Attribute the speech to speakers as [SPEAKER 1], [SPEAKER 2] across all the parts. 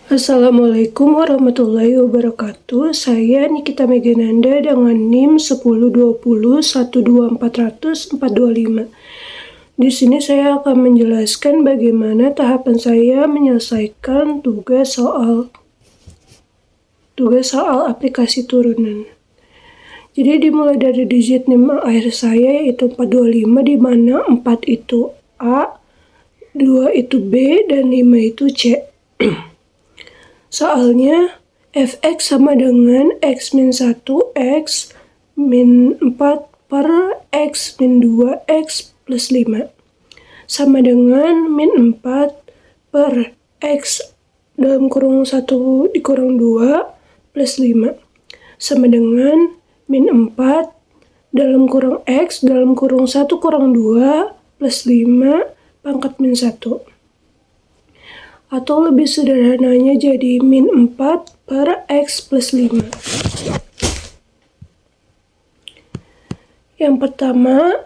[SPEAKER 1] Assalamualaikum warahmatullahi wabarakatuh. Saya Nikita Megananda dengan NIM 1020120400 Di sini saya akan menjelaskan bagaimana tahapan saya menyelesaikan tugas soal aplikasi turunan. Jadi dimulai dari digit NIM akhir saya yaitu 425, di mana 4 itu A, 2 itu B, dan 5 itu C. Soalnya fx sama dengan x min 1 x min 4 per x min 2 x plus 5 sama dengan min 4 per x dalam kurung 1 dikurang 2 plus 5 sama dengan min 4 dalam kurung x dalam kurung 1 kurang 2 plus 5 pangkat min 1. Atau lebih sederhananya jadi min 4 per x plus 5. Yang pertama,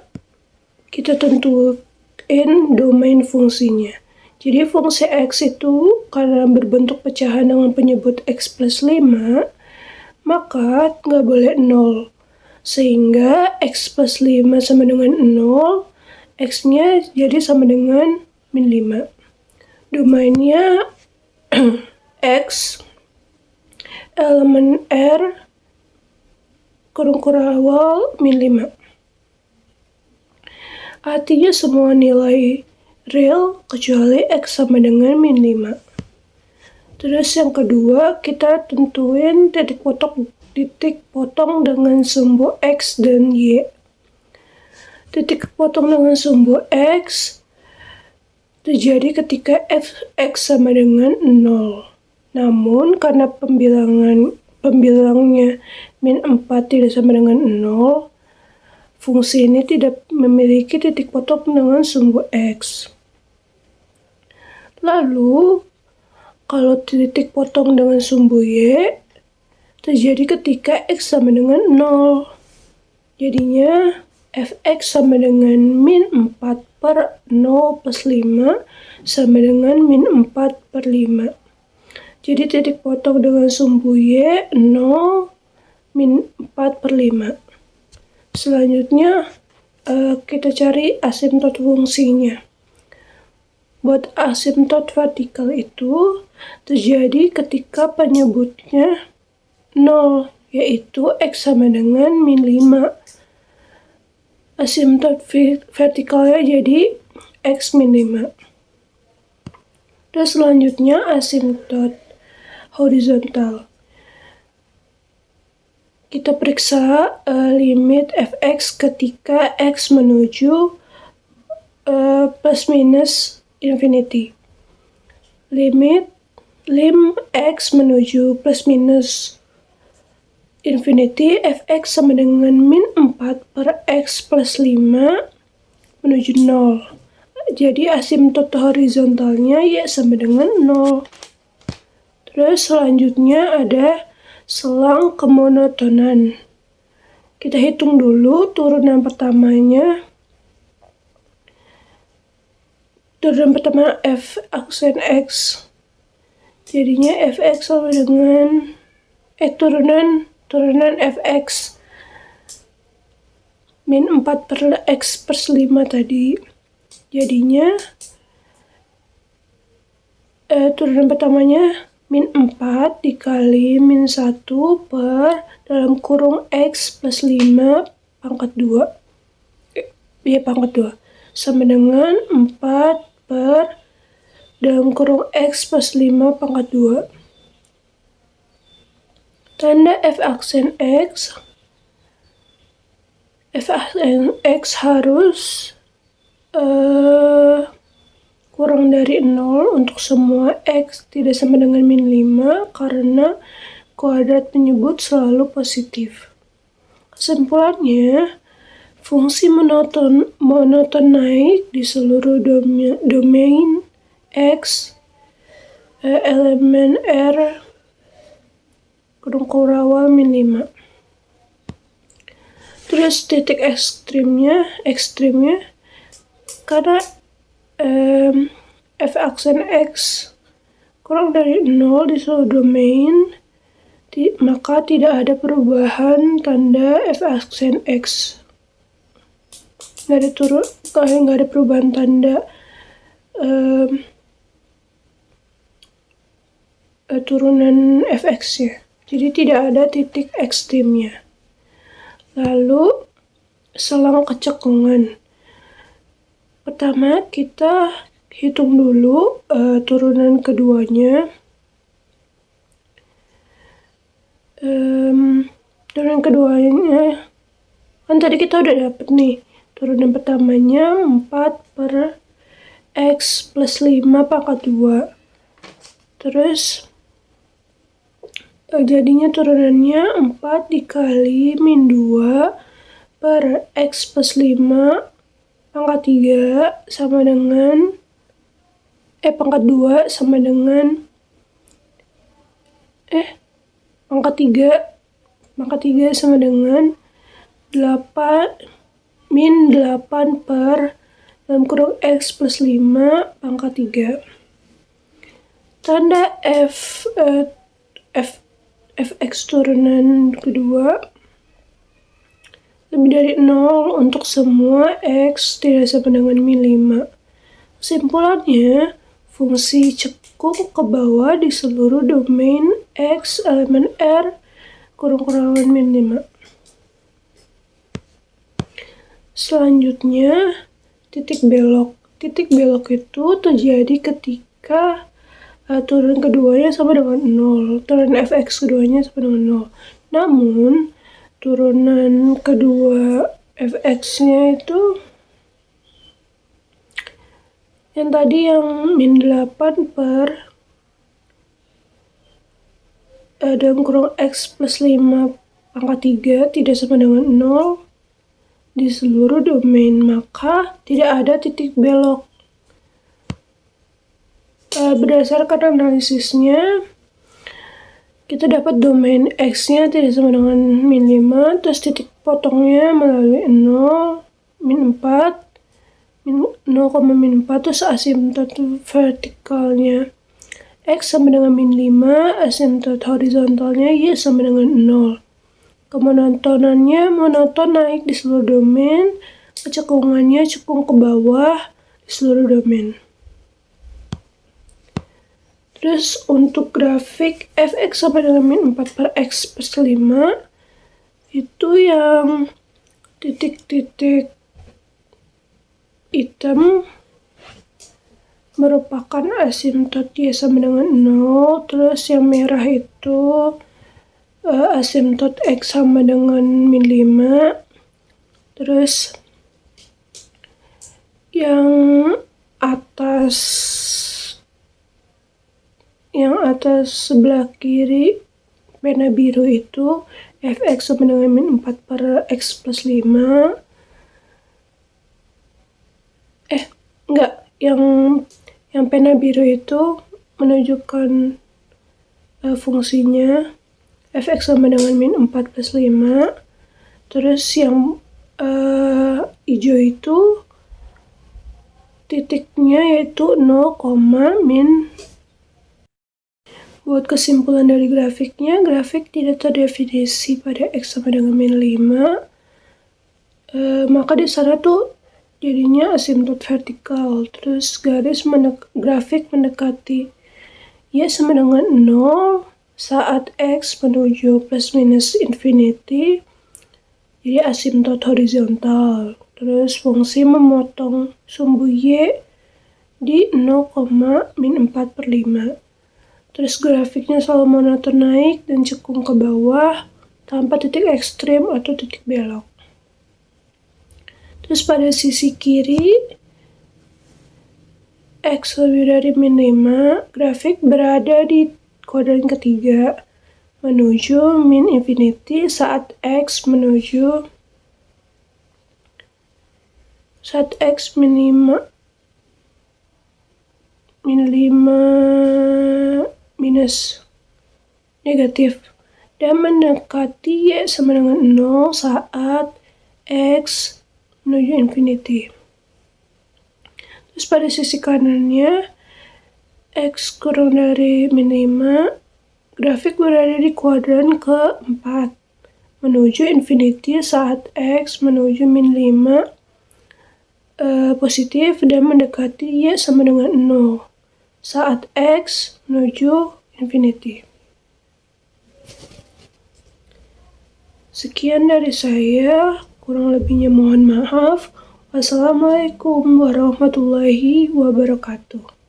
[SPEAKER 1] kita tentuin domain fungsinya. Jadi fungsi x itu karena berbentuk pecahan dengan penyebut x plus 5, maka nggak boleh 0. Sehingga x plus 5 sama dengan 0, x-nya jadi sama dengan min 5. Domainnya X, elemen R, kurung awal min 5. Artinya semua nilai real kecuali X sama dengan min 5. Terus yang kedua, kita tentuin titik potong dengan sumbu X dan Y. Titik potong dengan sumbu X terjadi ketika fx sama dengan 0. Namun karena pembilangnya min 4 tidak sama dengan 0, fungsi ini tidak memiliki titik potong dengan sumbu x. Lalu kalau titik potong dengan sumbu y terjadi ketika x sama dengan 0. Jadinya fx sama dengan min 4 per 0 plus 5 sama dengan min 4 per 5. Jadi titik potong dengan sumbu y 0 min 4 per 5. Selanjutnya kita cari asimtot fungsinya. Buat asimtot vertikal itu terjadi ketika penyebutnya 0, yaitu x sama dengan min 5. Asimtot vertikalnya jadi x min 5. Terus selanjutnya asimtot horizontal. Kita periksa limit fx ketika x menuju plus minus infinity. Lim x menuju plus minus infinity fx sama dengan min 4 per x plus 5 menuju 0. Jadi asimtot horizontalnya y sama dengan 0. Terus selanjutnya ada selang kemonotonan. Kita hitung dulu turunan pertamanya. Turunan pertama f aksen x. Jadinya fx sama dengan turunan fx min 4 per x plus 5 tadi. Jadinya turunan pertamanya min 4 dikali min 1 per dalam kurung x plus 5 pangkat 2. Pangkat 2. Sama dengan 4 per dalam kurung x plus 5 pangkat 2. Tanda f aksen x harus kurang dari 0 untuk semua x tidak sama dengan min 5 karena kuadrat penyebut selalu positif. Kesimpulannya, fungsi monoton naik di seluruh domain x, elemen R, kurung awal min 5. Terus titik ekstrimnya karena f aksen x kurang dari 0 di seluruh domain, maka tidak ada perubahan tanda f aksen X. Nggak ada perubahan tanda turunan fx ya. Jadi tidak ada titik ekstrimnya. Lalu selang kecekungan. Pertama kita hitung dulu turunan keduanya. Turunan keduanya kan tadi kita udah dapet nih. Turunan pertamanya 4 per X plus 5 pangkat 2. Terus jadinya turunannya 4 dikali min 2 per X plus 5 pangkat 3 sama dengan pangkat 2 sama dengan pangkat 3 sama dengan 8 min 8 per dalam kurung X plus 5 pangkat 3. Tanda fx turunan kedua lebih dari 0 untuk semua X tidak sama dengan min 5. Kesimpulannya, fungsi cekung ke bawah di seluruh domain X elemen R kurung-kurangan min 5. Selanjutnya, titik belok. Titik belok itu terjadi ketika turunan keduanya sama dengan 0. Turunan fx keduanya sama dengan 0. Namun, turunan kedua fx-nya itu yang tadi yang min 8 per dalam kurung X plus 5 pangkat 3 tidak sama dengan 0 di seluruh domain, maka tidak ada titik belok. Berdasarkan analisisnya, kita dapat domain X-nya tidak sama dengan min 5, terus titik potongnya melalui 0, min 4, 0,4, terus asimtot vertikalnya X sama dengan min 5, asimtot horizontalnya Y sama dengan 0. Kemonotonannya monoton naik di seluruh domain, kecekungannya cekung ke bawah di seluruh domain. Terus untuk grafik fx sama dengan min 4 per x plus 5 itu yang titik-titik hitam merupakan asimtot Y sama dengan 0, terus yang merah itu asimtot X sama dengan min 5, terus yang atas sebelah kiri pena biru itu fx sama dengan min 4 per x plus 5. Yang pena biru itu menunjukkan fungsinya fx sama dengan min 4 plus 5. Terus yang hijau itu titiknya yaitu 0, min. Buat kesimpulan dari grafiknya, grafik tidak terdefinisi pada X sama dengan min 5. Maka di sana tuh jadinya asimtot vertikal. Terus grafik mendekati Y sama dengan 0 saat X menuju plus minus infinity. Jadi asimtot horizontal. Terus fungsi memotong sumbu Y di 0, min 4 per 5. Terus grafiknya selalu monoton naik dan cekung ke bawah tanpa titik ekstrim atau titik belok. Terus pada sisi kiri X lebih dari min 5, grafik berada di kuadran ketiga menuju min infinity saat X min 5 minus negatif dan mendekati Y sama dengan 0 saat X menuju infinity. Terus pada sisi kanannya X kurang dari min 5, grafik berada di kuadran keempat. Menuju infinity saat X menuju min 5 positif dan mendekati Y sama dengan 0 saat X menuju infinity. Sekian dari saya, kurang lebihnya mohon maaf. Wassalamualaikum warahmatullahi wabarakatuh.